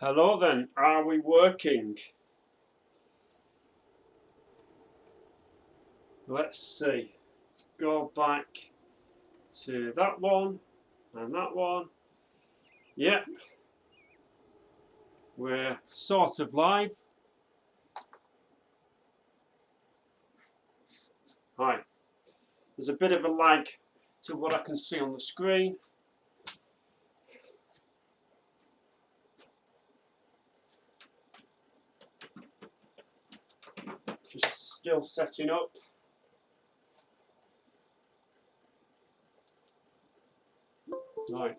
Hello then, are we working? Let's see. Let's go back to that one and that one. Yep. We're sort of live. Hi. There's a bit of a lag to what I can see on the screen. Just still setting up. Right.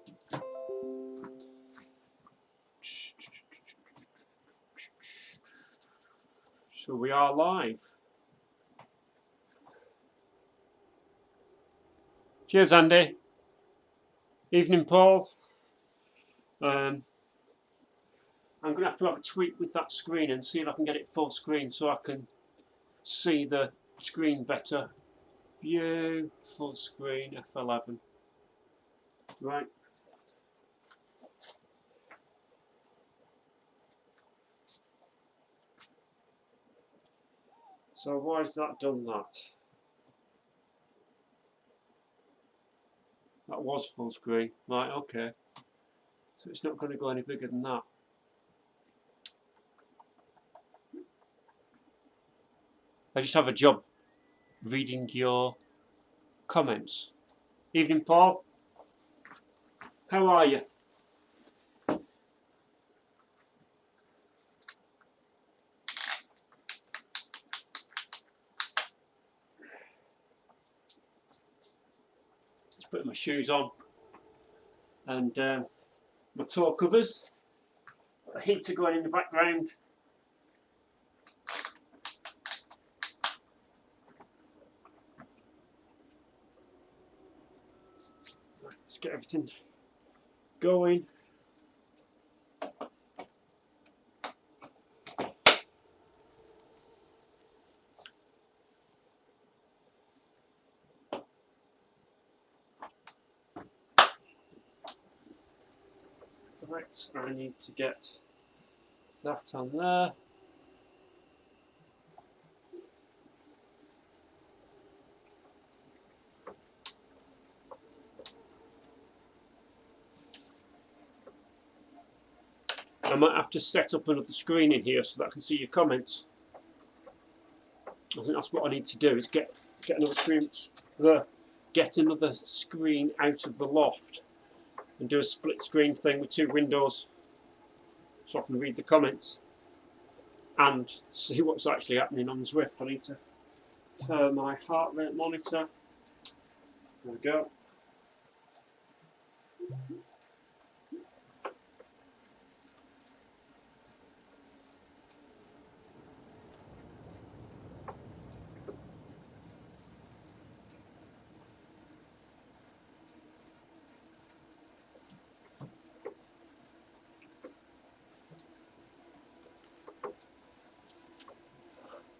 So we are live. Cheers, Andy. Evening, Paul. I'm going to have a tweak with that screen and see if I can get it full screen so I can see the screen better. View, full screen, F11. Right. So why has that done that? That was full screen. Right, okay. So it's not going to go any bigger than that. I just have a job reading your comments. Evening, Paul. How are you? Just putting my shoes on and my toe covers. A heater going in the background. Let's get everything going. Right, I need to get that on there. I might have to set up another screen in here so that I can see your comments. I think that's what I need to do, is get another screen, get another screen out of the loft and do a split screen thing with two windows so I can read the comments and see what's actually happening on Zwift. I need to pair my heart rate monitor. There we go.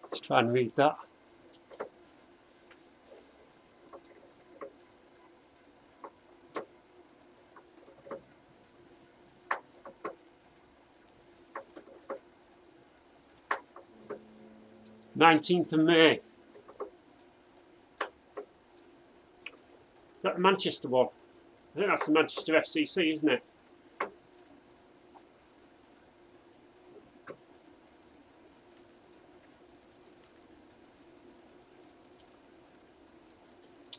Let's try and read that. "19th of May. Is that the Manchester one? I think that's the Manchester FCC, isn't it?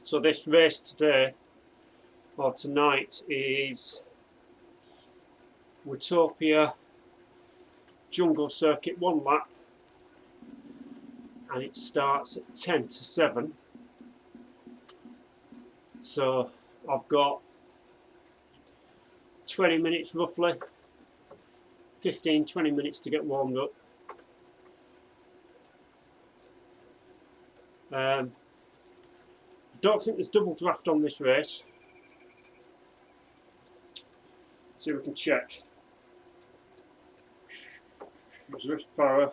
So this race today, or tonight, is Watopia Jungle Circuit 1 lap, and it starts at 10 to 7. So I've got 20 minutes roughly, 15-20 minutes to get warmed up. Don't think there's double draft on this race. See if we can check. Zwift power.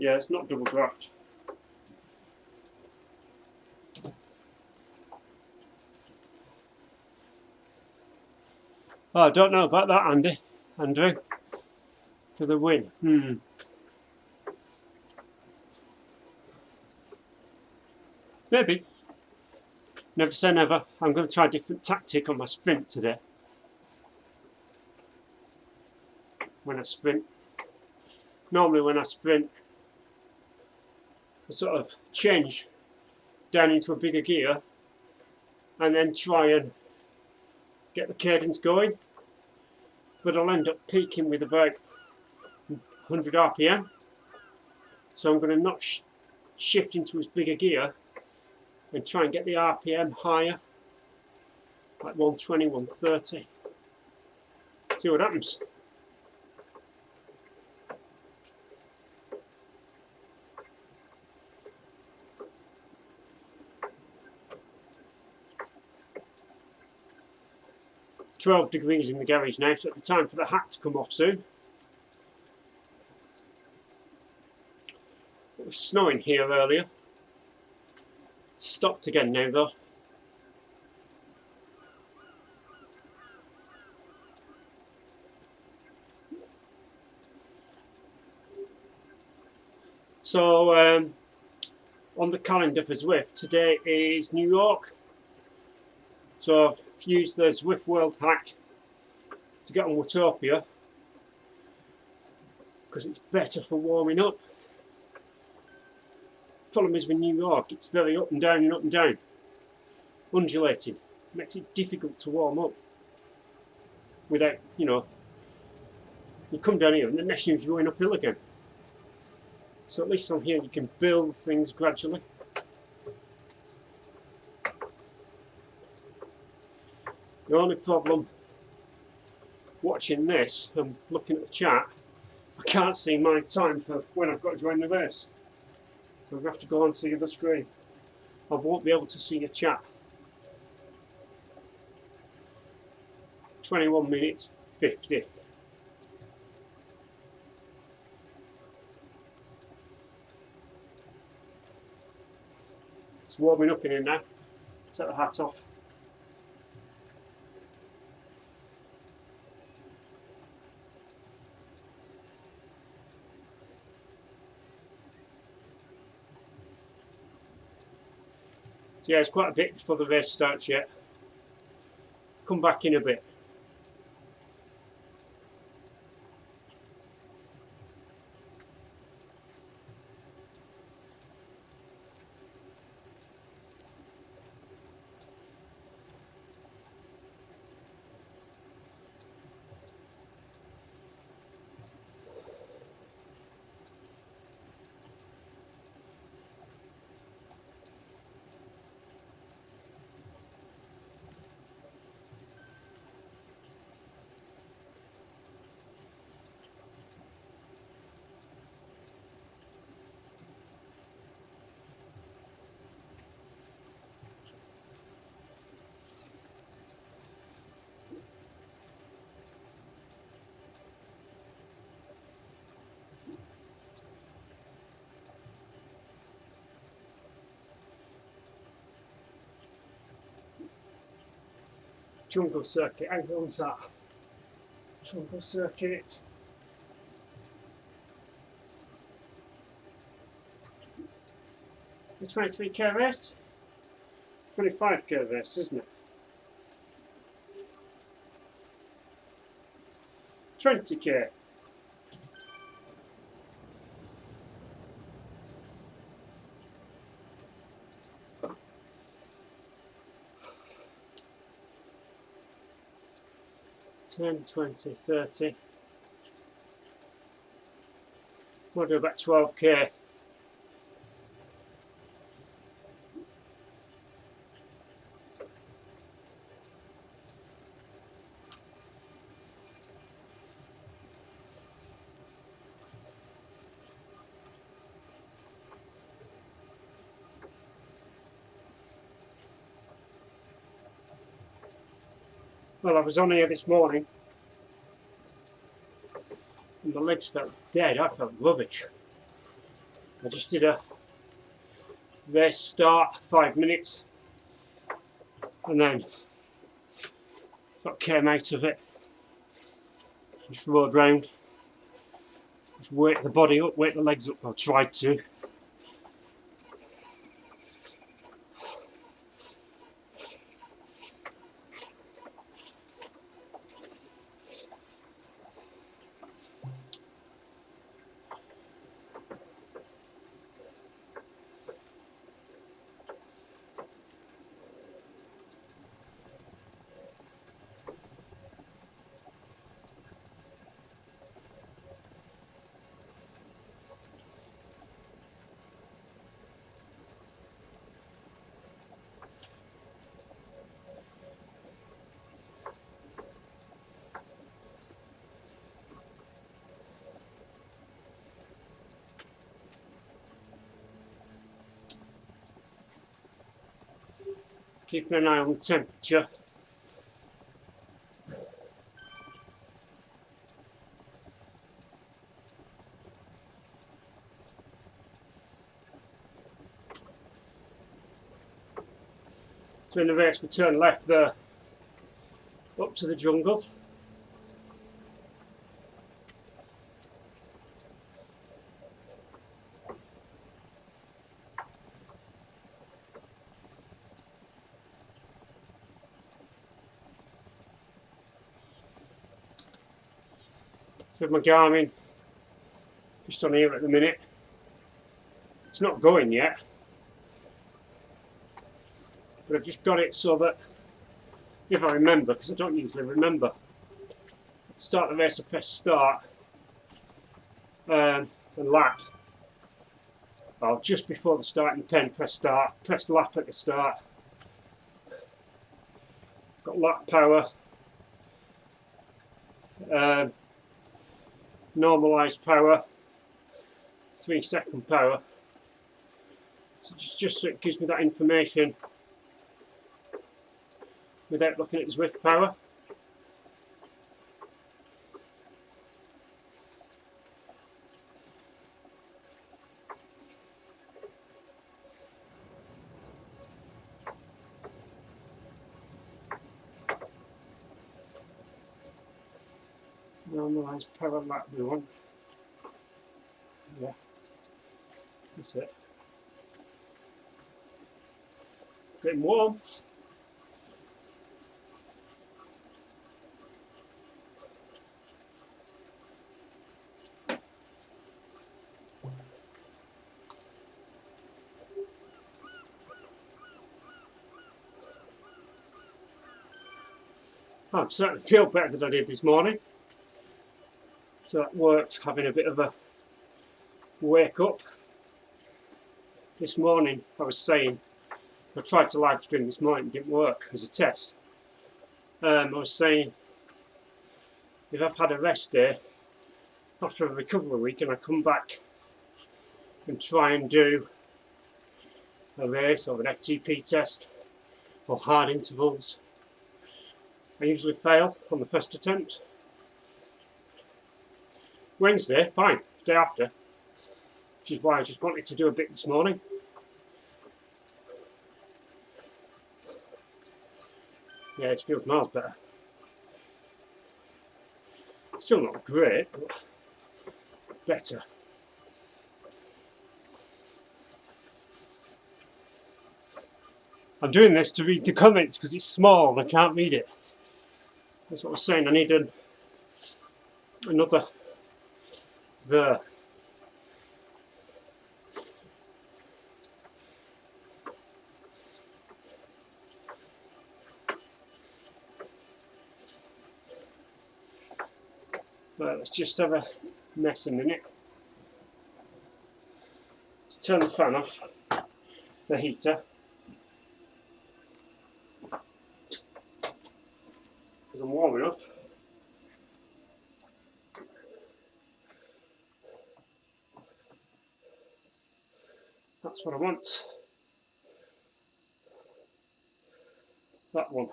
Yeah, it's not double draft. Oh, I don't know about that, Andrew, for the win. Maybe. Never say never. I'm going to try a different tactic on my sprint today. When I sprint. Normally when I sprint, I sort of change down into a bigger gear and then try and get the cadence going. But I'll end up peaking with about 100 RPM. So I'm going to not shift into as big a gear and try and get the RPM higher, like 120, 130. See what happens. "12 degrees in the garage now, so it's time for the hat to come off soon." It was snowing here earlier. Stopped again now though. So on the calendar for Zwift, today is New York. So I've used the Zwift World Hack to get on Watopia because it's better for warming up. Problem is with New York, it's very up and down and up and down. Undulating. Makes it difficult to warm up without, you come down here and the next thing you're going uphill again. So at least on here you can build things gradually. The only problem watching this and looking at the chat, I can't see my time for when I've got to join the race. I'm going to have to go onto the other screen. I won't be able to see your chat. 21 minutes 50. It's warming up in here now. Take the hat off. So yeah, it's quite a bit before the race starts yet. Come back in a bit. Jungle circuit, how goes that? Jungle circuit. The 23k race? 25k race, isn't it? 20k. $10, $20, $30. We'll do about 12k. Well, I was on here this morning and the legs felt dead. I felt rubbish. I just did a race start, 5 minutes, and then came out of it, just rode round, just weight the body up, weight the legs up, I tried to. Keeping an eye on the temperature. So in the race we turn left there, up to the jungle. With my Garmin just on here at the minute. It's not going yet, but I've just got it so that if I remember, because I don't usually remember, at the start of the race I press start and lap. Well, just before the starting pen, press start, press lap at the start. Got lap power, normalised power, 3-second power. So just so it gives me that information without looking at the Zwift power. Normalised power lap we want. Yeah, that's it. Getting warm. I certainly feel better than I did this morning. So that worked, having a bit of a wake up. This morning I was saying, I tried to live stream this morning, it didn't work as a test. I was saying, if I've had a rest day after a recovery week and I come back and try and do a race or an FTP test or hard intervals, I usually fail on the first attempt. Wednesday, fine, day after, which is why I just wanted to do a bit this morning. Yeah, it feels miles better. Still not great, but better. I'm doing this to read the comments because it's small and I can't read it. That's what I was saying, I need another there. Right, let's just have a mess a minute. Let's turn the fan off, the heater, because I'm warm enough. That's what I want. That one.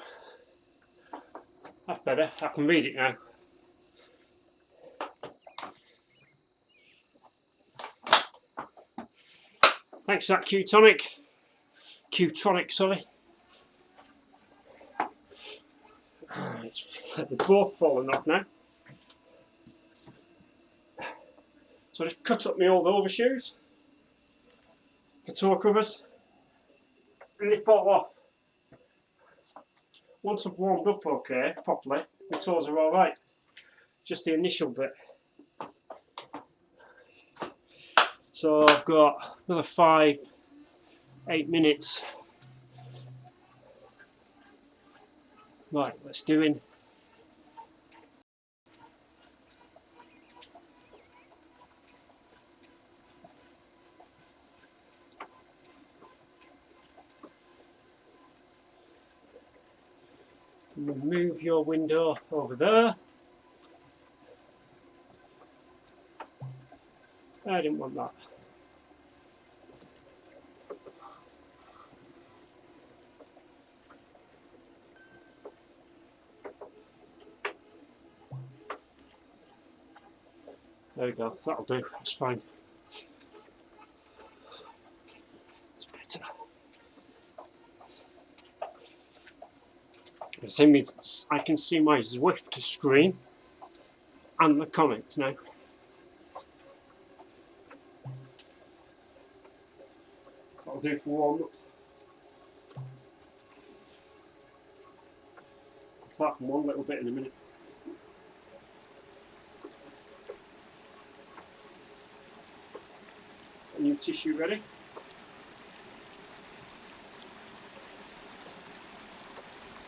That's better, I can read it now. Thanks for that Q-Tronic, sorry. They're both falling off now. So I just cut up my old overshoes for toe covers, and they fall off. Once I've warmed up okay, properly, my toes are alright. Just the initial bit. So I've got another 5-8 minutes. Right, let's do in. Move your window over there. I didn't want that. There we go, that'll do, that's fine. It's better. I can see my Zwift screen and the comments now. That'll do for warm up. Apart from one little bit in a minute. A new tissue ready.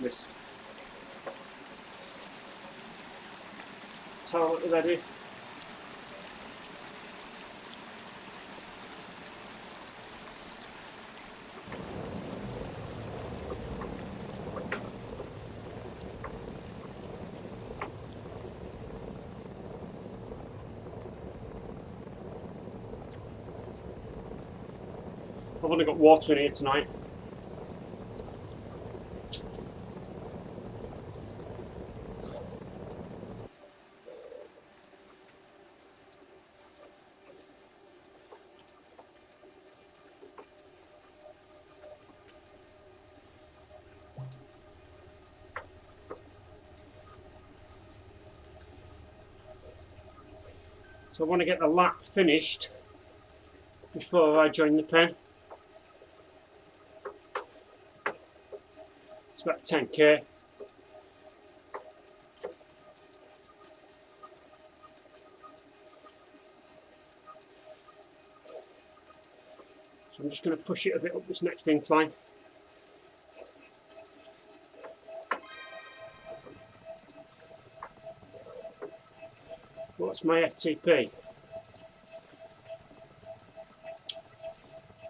Mist. Towel ready. I've only got water in here tonight. So I want to get the lap finished before I join the pen. It's about 10k. So I'm just going to push it a bit up this next incline. What's my FTP?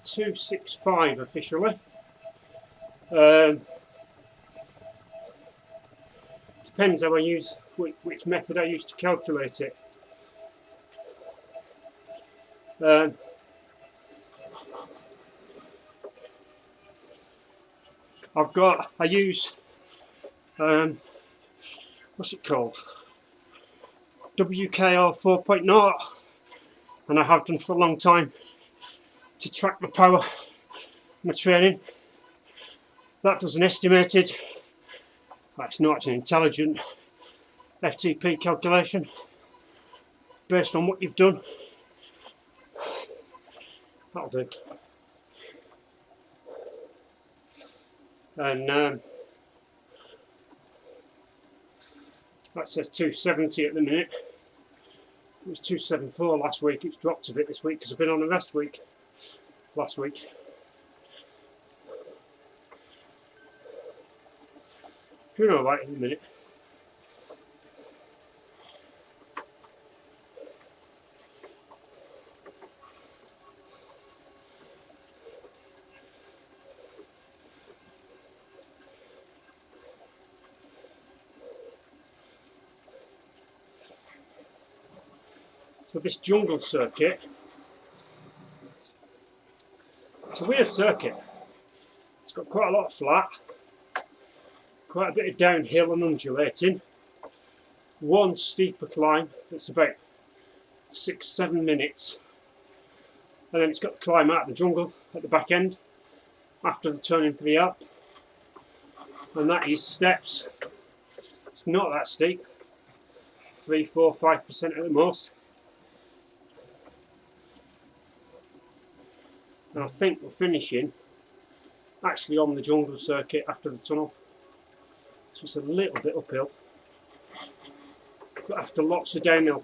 265 officially. Depends how I use, which method I use to calculate it. I use, what's it called? WKR 4.0, and I have done for a long time to track my power, my training. That does an estimated, it's not actually an intelligent FTP calculation based on what you've done. That'll do. And that says 270 at the minute. It was 274 last week. It's dropped a bit this week because I've been on a rest week last week. Doing alright in a minute. So this jungle circuit, it's a weird circuit. It's got quite a lot of flat, quite a bit of downhill and undulating. One steeper climb that's about 6-7 minutes, and then it's got to climb out of the jungle at the back end after the turning for the Alp, and that is steps. It's not that steep, 3, 4, 5% at the most, and I think we're finishing actually on the jungle circuit after the tunnel, so it's a little bit uphill, but after lots of downhill,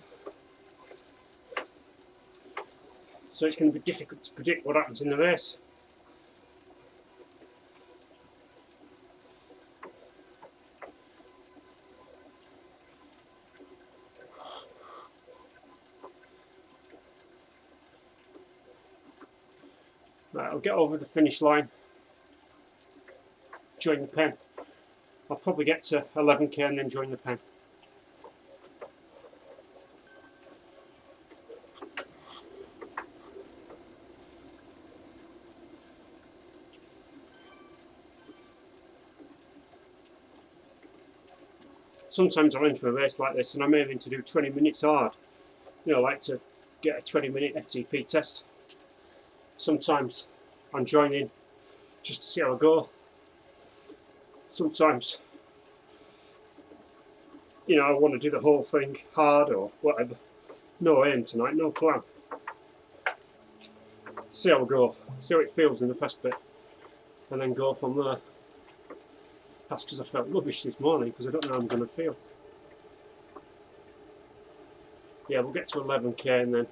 so it's going to be difficult to predict what happens in the race. Right, I'll get over the finish line, join the pen. I'll probably get to 11k and then join the pen. Sometimes I'll enter a race like this and I'm aiming to do 20 minutes hard. You know, like to get a 20-minute FTP test. Sometimes I'm joining just to see how I go. Sometimes, you know, I want to do the whole thing hard or whatever. No aim tonight, no plan. See how I go, see how it feels in the first bit, and then go from there. That's because I felt rubbish this morning because I don't know how I'm going to feel. Yeah, we'll get to 11k and then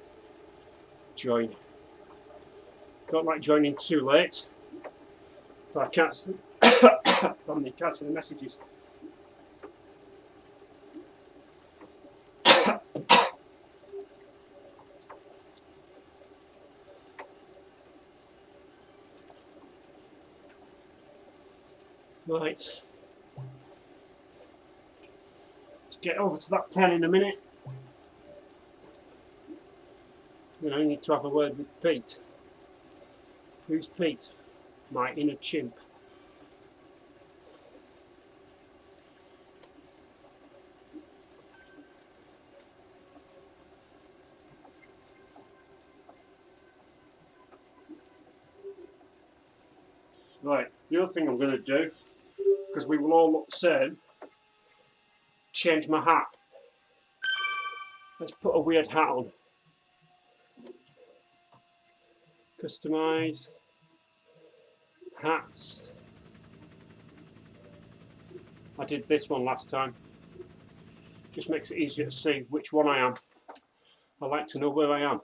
join. Don't like joining too late, but I can't see, can't see the messages. Right, let's get over to that pen in a minute. Then I need to have a word with Pete. Who's Pete? My inner chimp. Right, the other thing I'm going to do, because we will all look the same, change my hat. Let's put a weird hat on. Customise. Hats. I did this one last time. Just makes it easier to see which one I am. I like to know where I am.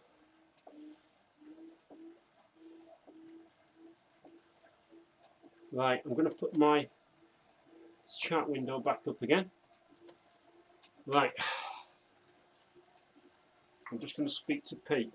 Right, I'm going to put my chat window back up again. Right, I'm just going to speak to Pete.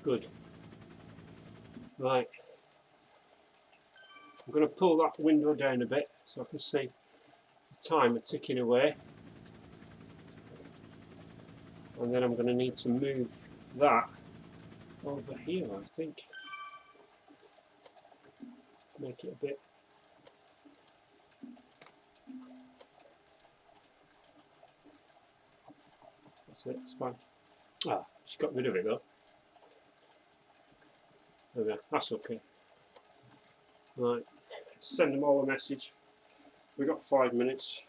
Good. Right, I'm going to pull that window down a bit so I can see the timer ticking away. And then I'm going to need to move that over here, I think. Make it a bit. That's it, it's fine. Ah, just got rid of it though. There we go, that's okay. Right, send them all a message. We've got 5 minutes.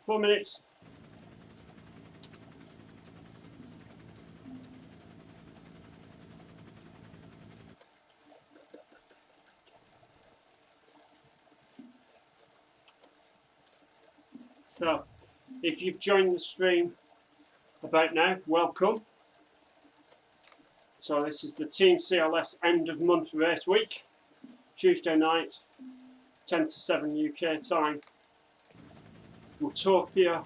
4 minutes. So, if you've joined the stream about now, welcome. So this is the Team CLS end of month race week, Tuesday night, 10 to 7 UK time. Utopia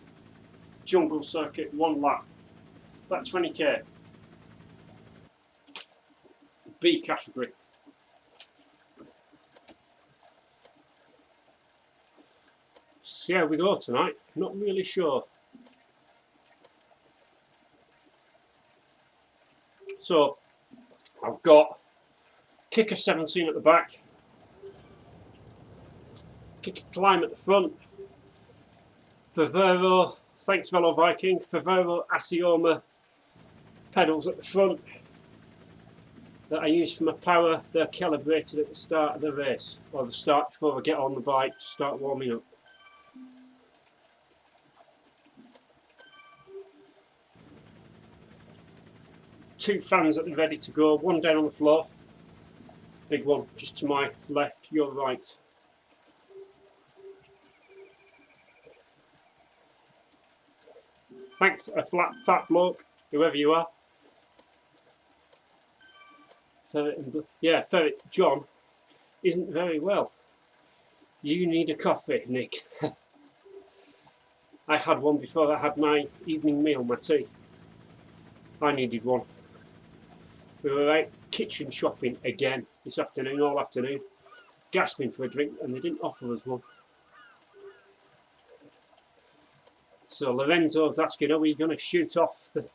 Jungle Circuit, 1 lap, about 20k, B category. See how we go tonight, not really sure. So, I've got Kicker 17 at the back, Kicker Climb at the front, Favero, thanks Velo Viking, Favero EOM pedals at the front that I use for my power. They're calibrated at the start of the race, or the start before I get on the bike to start warming up. Two fans at the ready to go, one down on the floor, big one just to my left, your right. Thanks, a fat bloke, whoever you are. Yeah, Ferret John isn't very well. You need a coffee, Nick. I had one before I had my evening meal, my tea. I needed one. We were out kitchen shopping again this afternoon, all afternoon, gasping for a drink, and they didn't offer us one. So Lorenzo's asking, are we going to shoot off the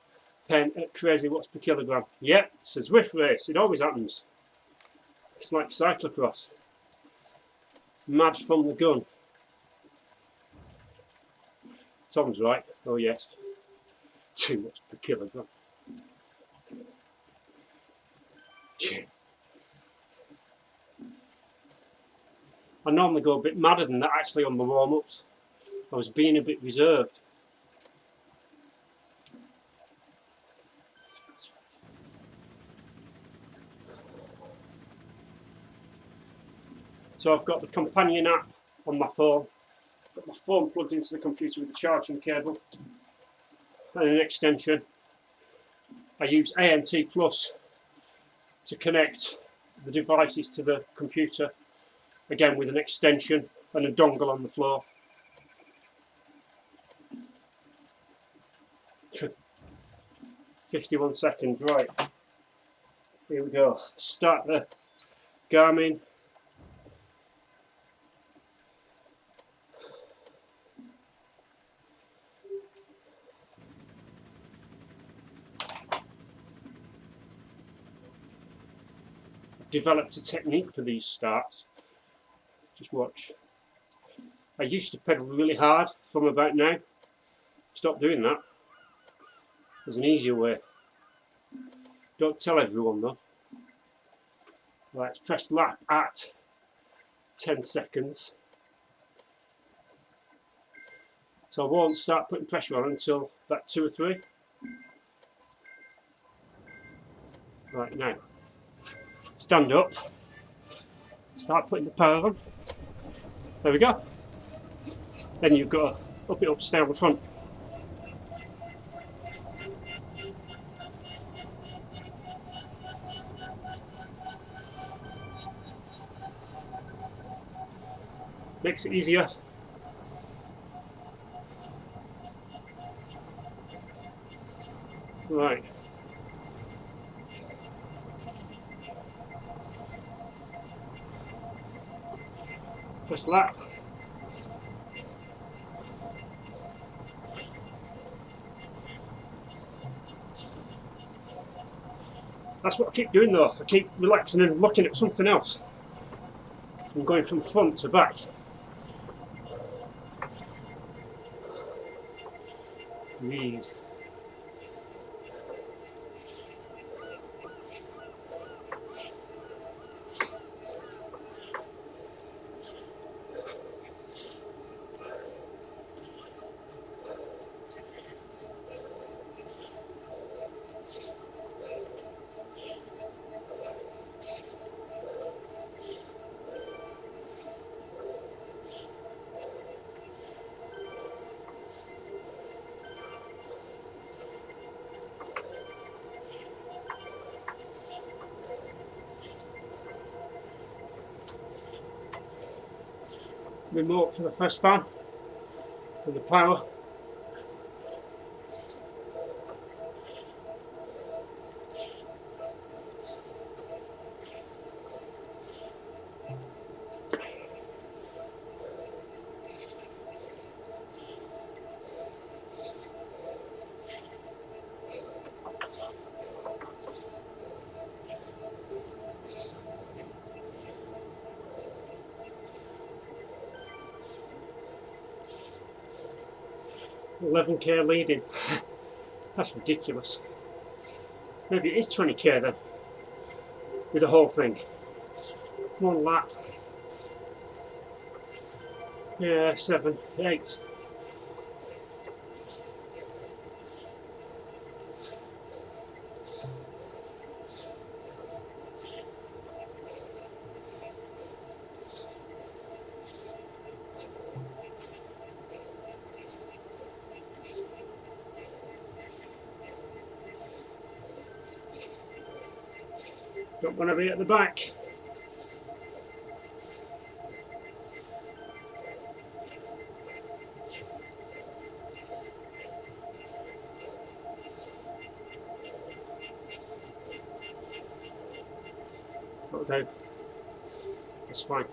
pen at crazy watts per kilogram? Yep, it's a Zwift race, it always happens. It's like cyclocross. Mad from the gun. Tom's right, oh yes. 2 watts per kilogram. I normally go a bit madder than that actually on the warm-ups. I was being a bit reserved. So I've got the companion app on my phone. Got my phone plugged into the computer with a charging cable and an extension. I use ANT Plus to connect the devices to the computer, again with an extension and a dongle on the floor. 51 seconds, right. Here we go. Start the Garmin. Developed a technique for these starts. Just watch. I used to pedal really hard from about now. Stop doing that. There's an easier way. Don't tell everyone though. Right, press lap at 10 seconds. So I won't start putting pressure on until about 2 or 3. Right, now. Stand up. Start putting the power on. There we go. Then you've got to up it up, stay on the front. Makes it easier. Right. Press lap. That's what I keep doing though. I keep relaxing and looking at something else. I'm going from front to back. Breathe. remote for the first fan and the power. $11k leading. That's ridiculous. Maybe it is 20k then, with the whole thing. One lap. Yeah, 7, 8. Don't want to be at the back. That'll do. That's fine.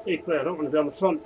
Equally, I don't want to be on the front.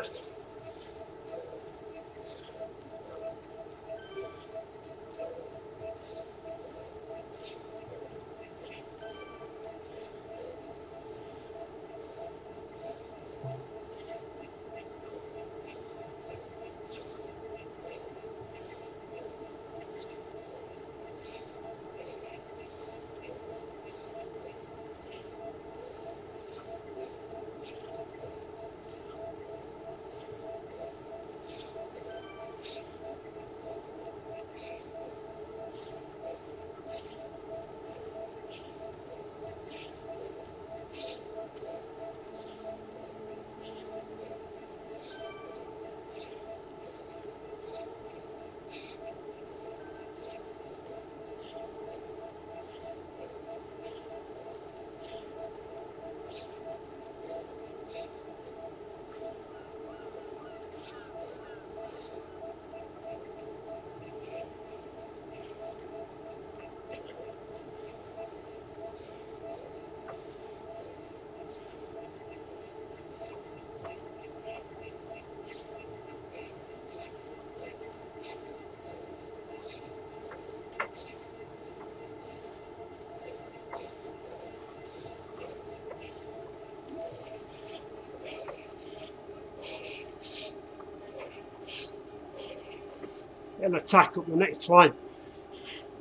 An attack up the next climb,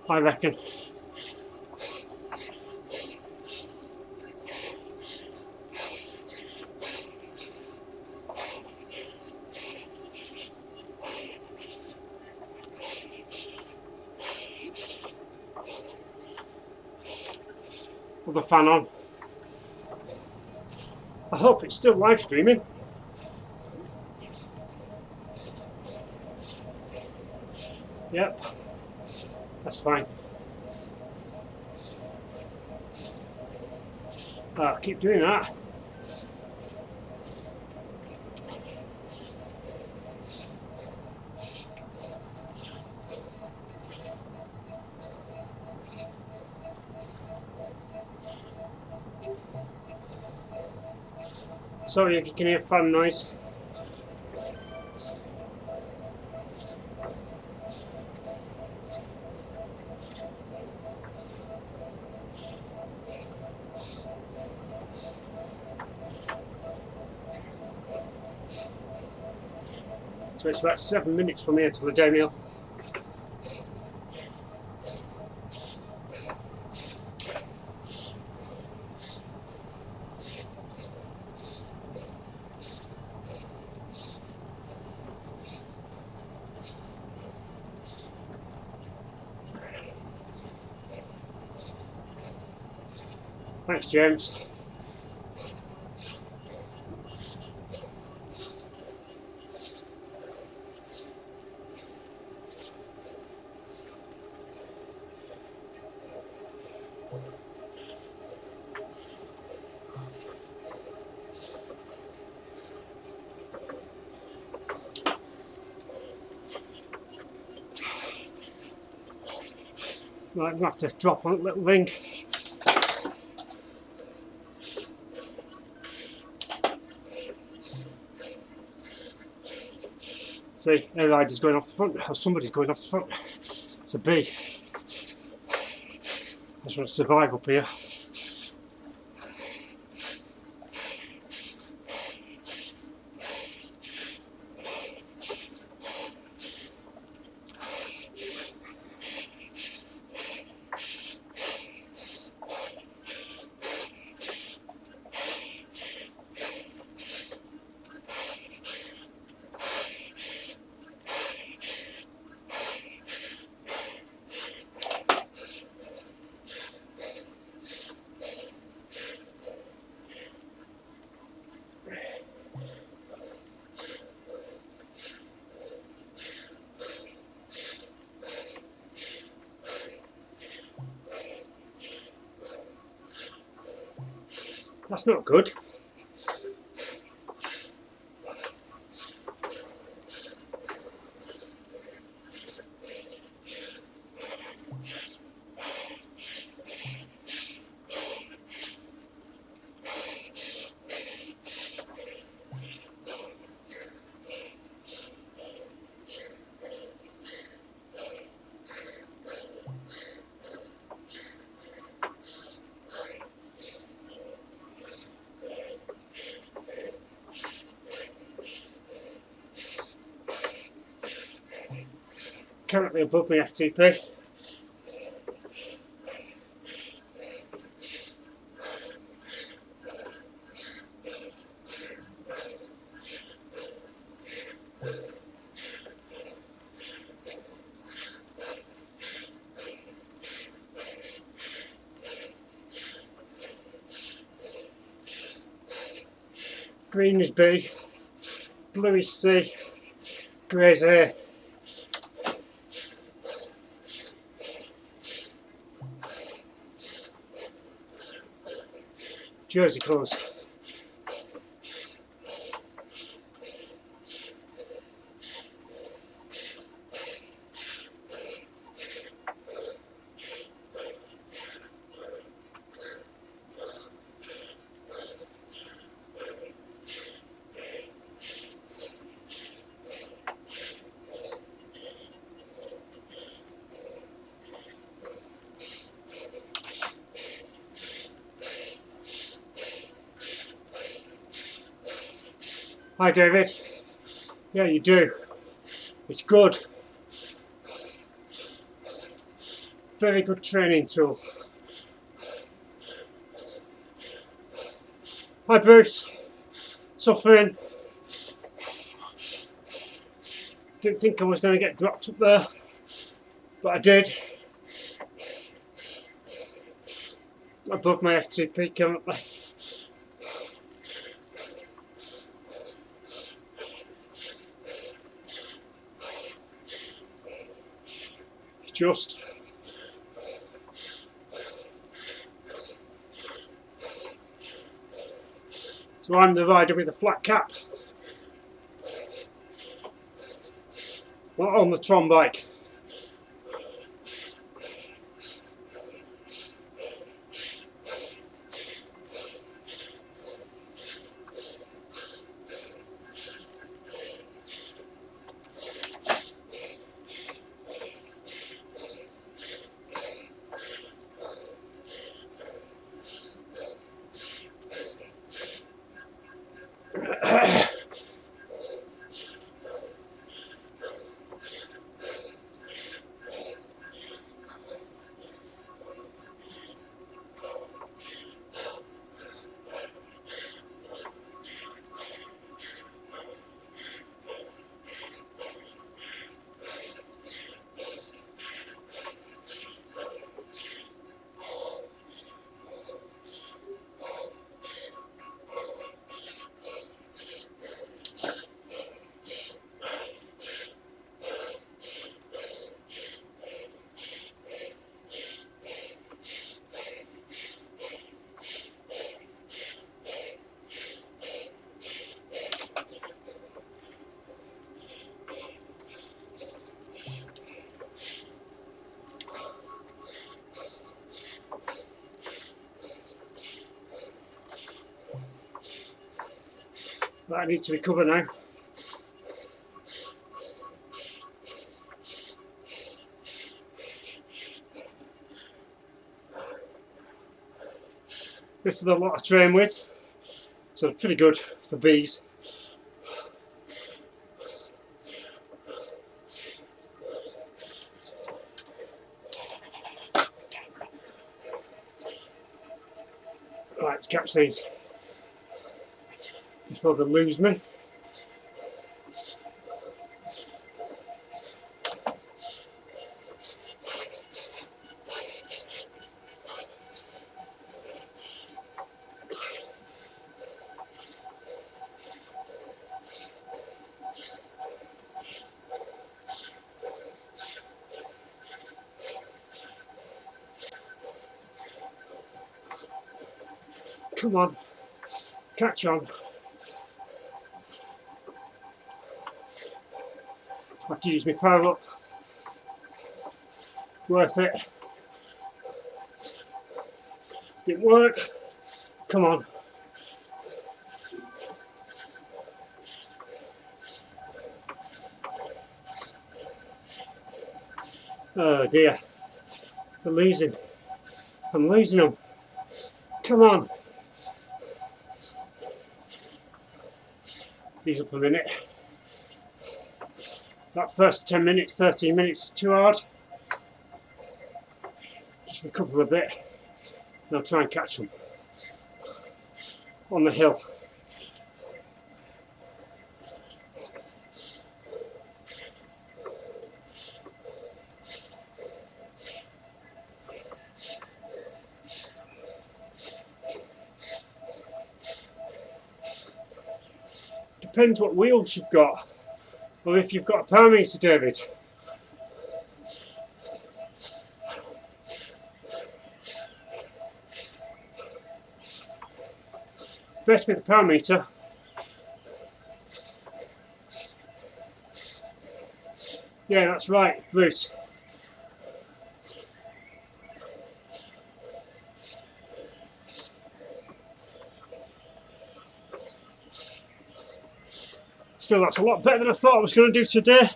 I reckon. Put the fan on. I hope it's still live streaming. Yep, that's fine. I'll keep doing that. Sorry if you can hear fan noise. So it's about 7 minutes from here to the downhill. Thanks, James. Right, I'm going to have to drop on a little ring. See, a rider's going off the front, or somebody's going off the front. It's a B. I just want to survive up here. That's not good. Currently above my FTP. Green is B, blue is C, grey is A. Jersey colours. Hi David. Yeah, you do. It's good. Very good training tool. Hi Bruce. Suffering. Didn't think I was going to get dropped up there, but I did. Above my FTP currently. Just. So I'm the rider with the flat cap. Not on the Tron bike. Right, I need to recover now. This is a lot to train with, so pretty good for bees. Right, let's catch these before they lose me. Come on, catch on. I have to use my power up. Worth it. Didn't work. Come on. Oh dear. I'm losing. I'm losing them. Come on. These up a minute. That first 10 minutes, 13 minutes is too hard. Just recover a bit. And I'll try and catch them. On the hill. Depends what wheels you've got, or if you've got a power meter, David. Best with a power meter. Yeah, that's right, Bruce. Still, that's a lot better than I thought I was going to do today.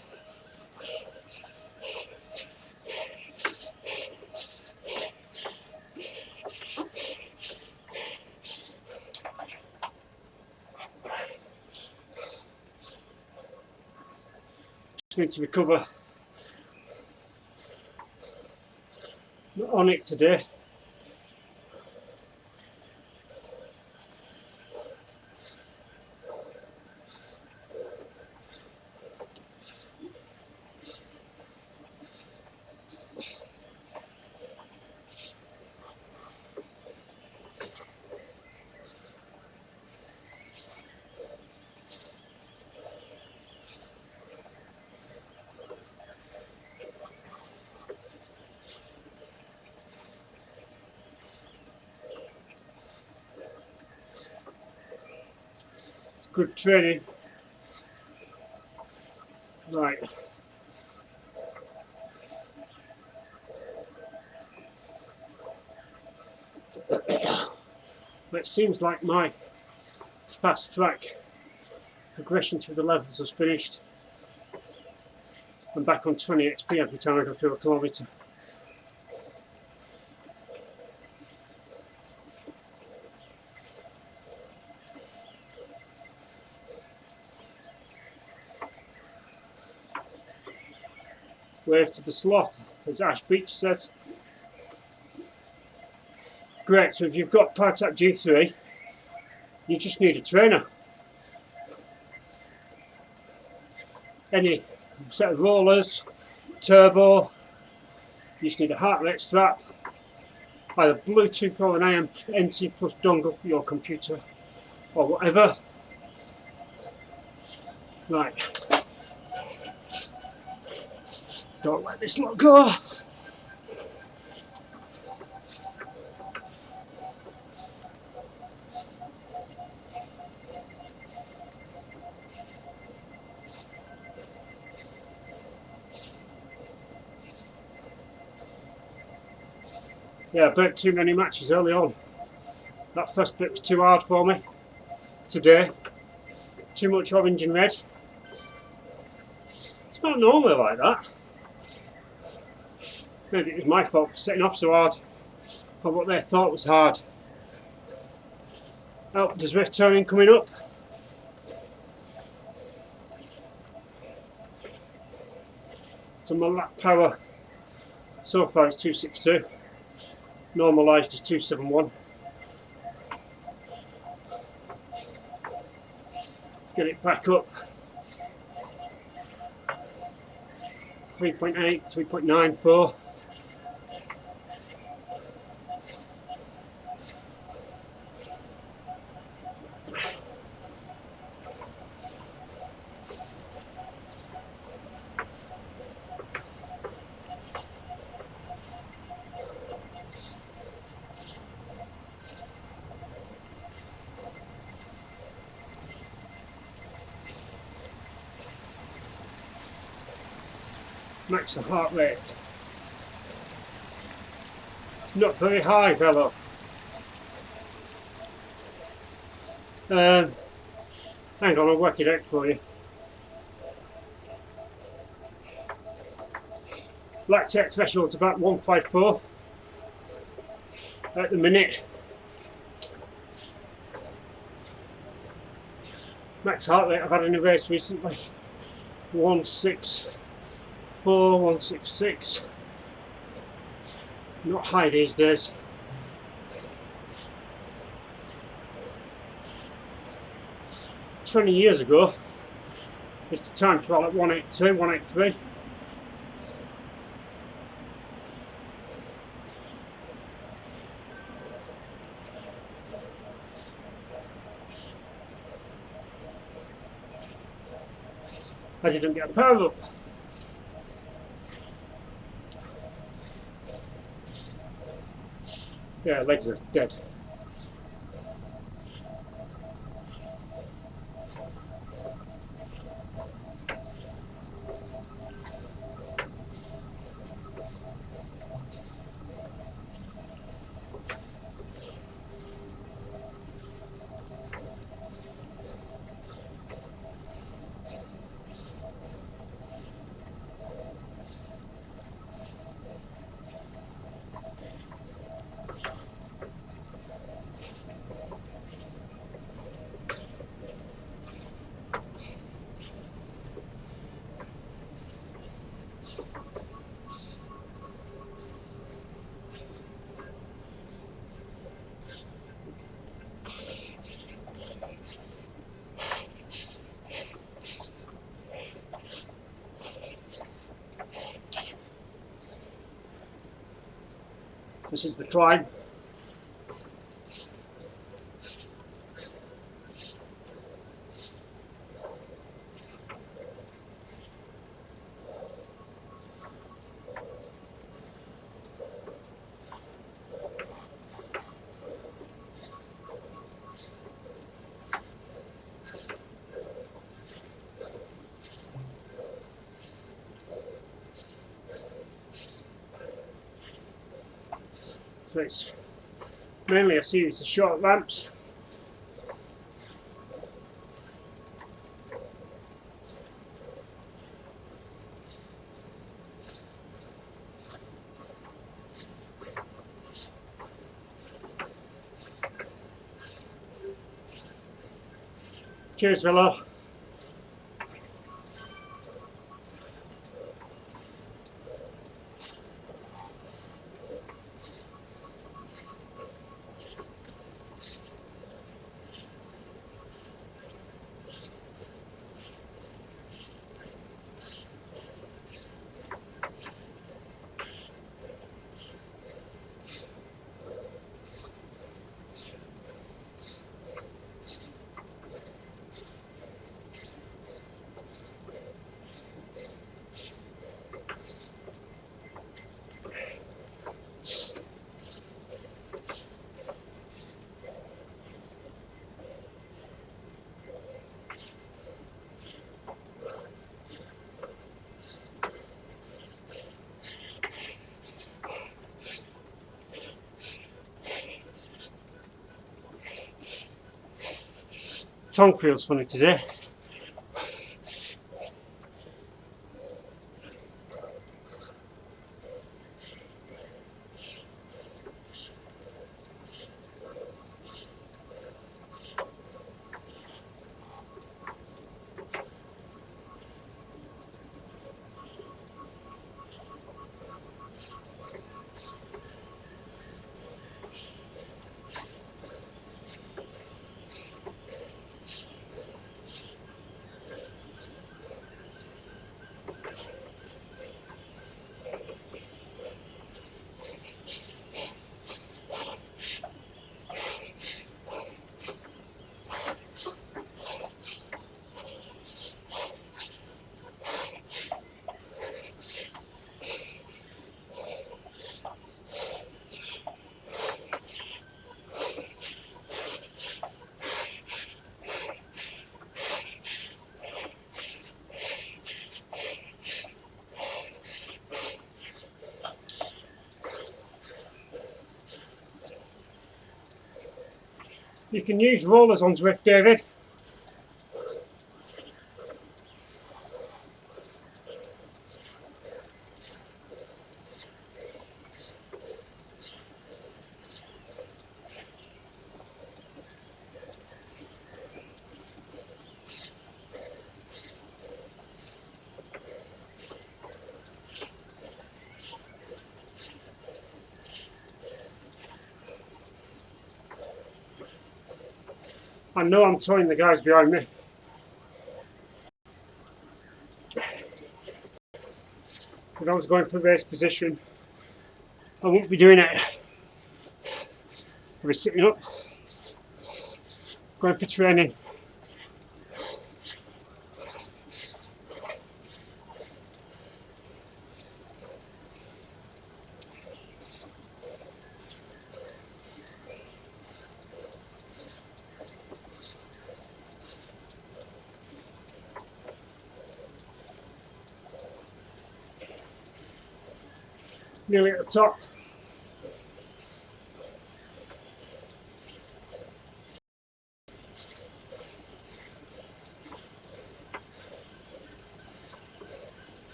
Just need to recover. Not on it today. It's good training. Right. It seems like my fast track progression through the levels has finished. I'm back on 20 XP every time I go through a kilometre. Wave to the sloth, as Ash Beach says. Great, so if you've got PowerTac G3, you just need a trainer. Any set of rollers, turbo, you just need a heart rate strap, either Bluetooth or an IMNT plus dongle for your computer, or whatever. Right. Don't let this lot go. Yeah, I burnt too many matches early on. That first bit was too hard for me today. too much orange and red. It's not normally like that. Maybe it was my fault for setting off so hard on what they thought was hard. Oh, there's Zwift turning coming up. So my lap power so far is 262. Normalised is 271. Let's get it back up. 3.8, 3.94. Max the heart rate. Not very high, fellow. Hang on, I'll work it out for you. Lactate threshold's about 154 at the minute. Max heart rate I've had in a race recently, 164, 166. Not high these days. $20 years ago, it's the time trial at 182, 183. I didn't get a power up. Yeah, legs are dead. This is the climb. So it's mainly a series of short ramps. Cheers, fellow. Tongue feels funny today. You can use rollers on Zwift, David. I know I'm towing the guys behind me. If I was going for race position, I wouldn't be doing it. I'd be sitting up, going for training. Nearly at the top.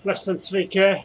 Less than 3k.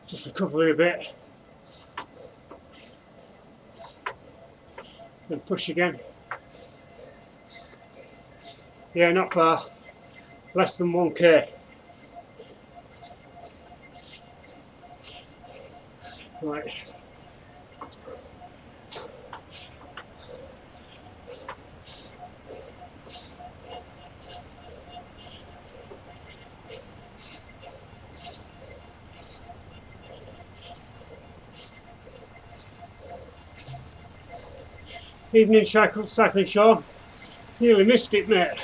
Just recover a bit. Then push again. Yeah, not far. Less than 1k. Right. Evening cycling, Sean. Nearly missed it, mate.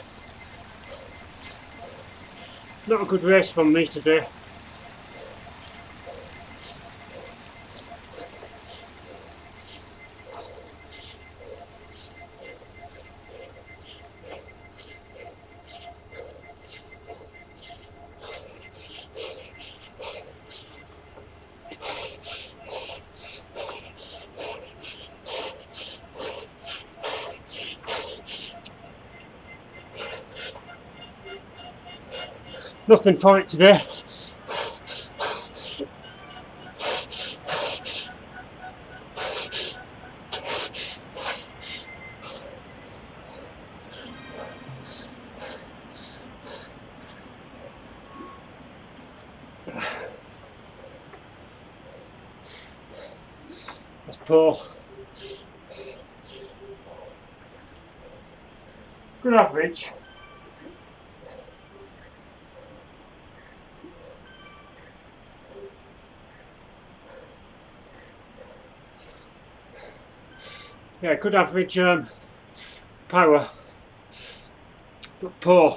Not a good race from me today. Nothing for it today. That's Paul. Good average. Yeah, good average power, but poor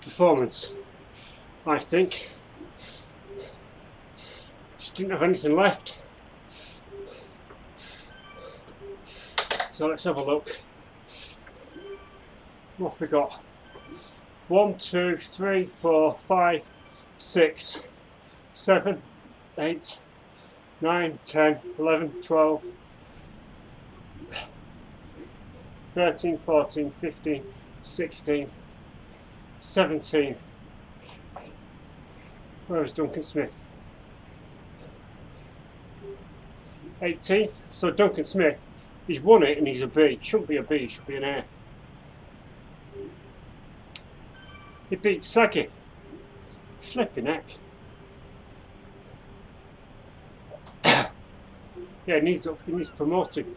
performance, I think. Just didn't have anything left. So let's have a look. What have we got? 1, 2, 3, 4, 5, 6, 7, 8, 9, 10, 11, 12, 13, 14, 15, 16, 17. Where is Duncan Smith? 18th. So Duncan Smith, he's won it and he's a B. Shouldn't be a B, should be an A. He beat Sagi. Flipping heck. Yeah, he needs promoting.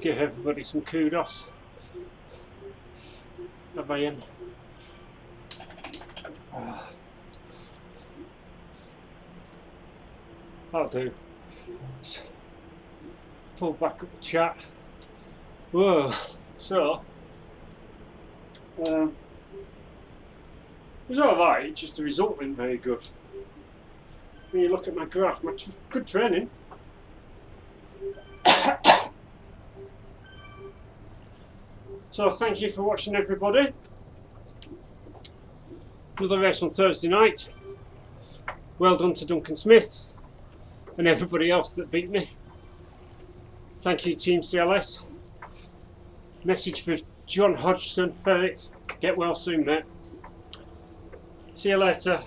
Give everybody some kudos. Have I in? That'll do. Let's pull back up the chat. Whoa. So, it was alright, just the result wasn't very good. When you look at my graph, good training. So thank you for watching, everybody. Another race on Thursday night. Well done to Duncan Smith and everybody else that beat me. Thank you, Team CLS. Message for John Hodgson, Ferret. Get well soon, mate. See you later.